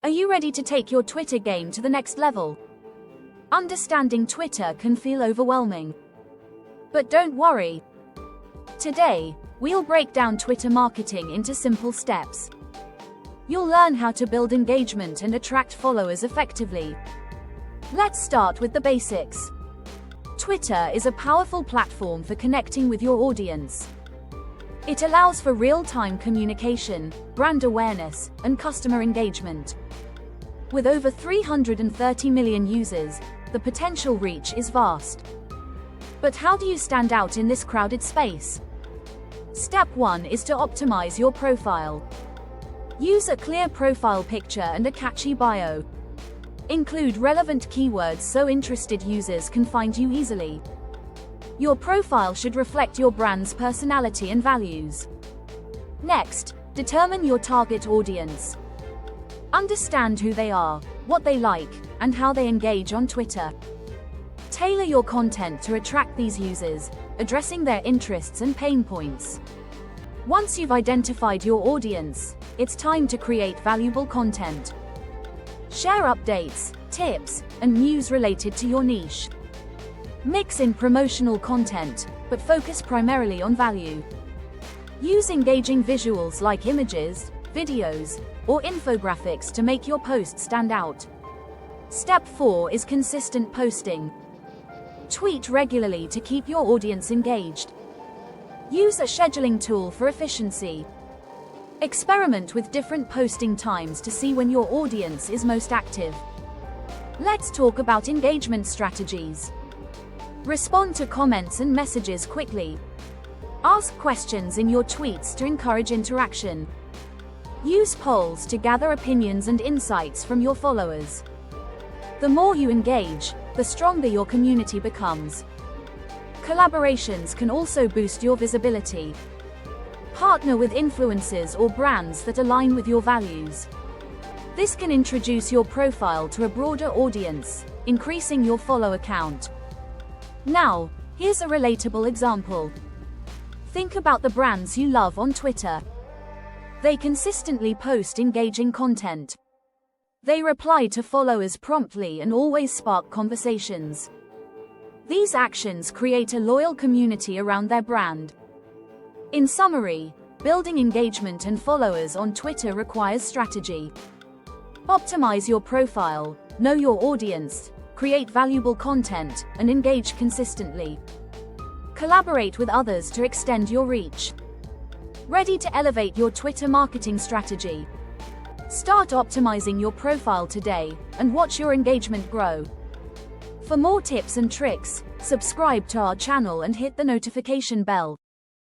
Are you ready to take your Twitter game to the next level? Understanding Twitter can feel overwhelming. But don't worry. Today, we'll break down Twitter marketing into simple steps. You'll learn how to build engagement and attract followers effectively. Let's start with the basics. Twitter is a powerful platform for connecting with your audience. It allows for real-time communication, brand awareness, and customer engagement. With over 330 million users, the potential reach is vast. But how do you stand out in this crowded space? Step 1 is to optimize your profile. Use a clear profile picture and a catchy bio. Include relevant keywords so interested users can find you easily. Your profile should reflect your brand's personality and values. Next, determine your target audience. Understand who they are, what they like, and how they engage on Twitter. Tailor your content to attract these users, addressing their interests and pain points. Once you've identified your audience, it's time to create valuable content. Share updates, tips, and news related to your niche. Mix in promotional content, but focus primarily on value. Use engaging visuals like images, videos, or infographics to make your post stand out. Step 4 is consistent posting. Tweet regularly to keep your audience engaged. Use a scheduling tool for efficiency. Experiment with different posting times to see when your audience is most active. Let's talk about engagement strategies. Respond to comments and messages quickly. Ask questions in your tweets to encourage interaction. Use polls to gather opinions and insights from your followers. The more you engage, the stronger your community becomes. Collaborations can also boost your visibility. Partner with influencers or brands that align with your values. This can introduce your profile to a broader audience, increasing your follower count. Now, here's a relatable example. Think about the brands you love on Twitter. They consistently post engaging content. They reply to followers promptly and always spark conversations. These actions create a loyal community around their brand. In summary, building engagement and followers on Twitter requires strategy. Optimize your profile, know your audience, create valuable content, and engage consistently. Collaborate with others to extend your reach. Ready to elevate your Twitter marketing strategy? Start optimizing your profile today and watch your engagement grow. For more tips and tricks, subscribe to our channel and hit the notification bell.